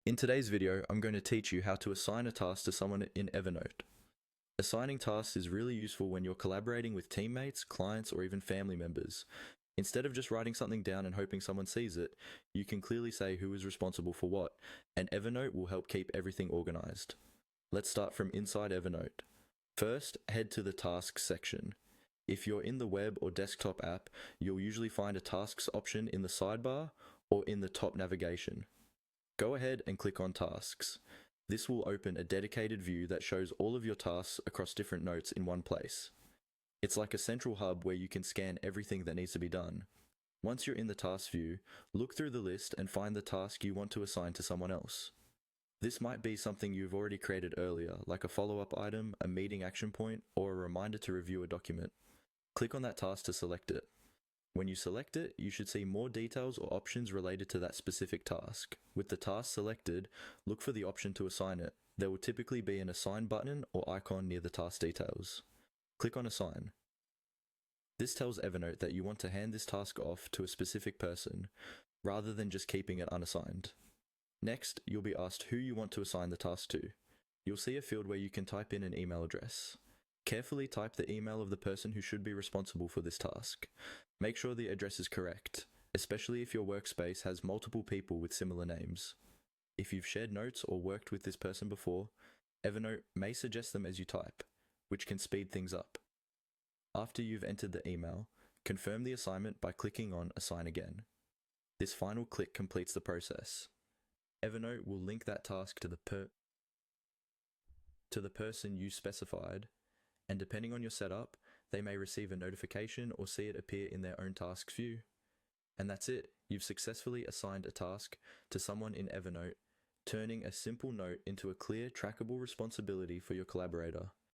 In today's video, I'm going to teach you how to assign a task to someone in Evernote. Assigning tasks is really useful when you're collaborating with teammates, clients, or even family members. Instead of just writing something down and hoping someone sees it, you can clearly say who is responsible for what, and Evernote will help keep everything organized. Let's start from inside Evernote. First, head to the Tasks section. If you're in the web or desktop app, you'll usually find a Tasks option in the sidebar or in the top navigation. Go ahead and click on Tasks. This will open a dedicated view that shows all of your tasks across different notes in one place. It's like a central hub where you can scan everything that needs to be done. Once you're in the task view, look through the list and find the task you want to assign to someone else. This might be something you've already created earlier, like a follow-up item, a meeting action point, or a reminder to review a document. Click on that task to select it. When you select it, you should see more details or options related to that specific task. With the task selected, look for the option to assign it. There will typically be an Assign button or icon near the task details. Click on Assign. This tells Evernote that you want to hand this task off to a specific person, rather than just keeping it unassigned. Next, you'll be asked who you want to assign the task to. You'll see a field where you can type in an email address. Carefully type the email of the person who should be responsible for this task. Make sure the address is correct, especially if your workspace has multiple people with similar names. If you've shared notes or worked with this person before, Evernote may suggest them as you type, which can speed things up. After you've entered the email, confirm the assignment by clicking on Assign Again. This final click completes the process. Evernote will link that task to the person you specified, and depending on your setup, they may receive a notification or see it appear in their own tasks view. And that's it. You've successfully assigned a task to someone in Evernote, turning a simple note into a clear, trackable responsibility for your collaborator.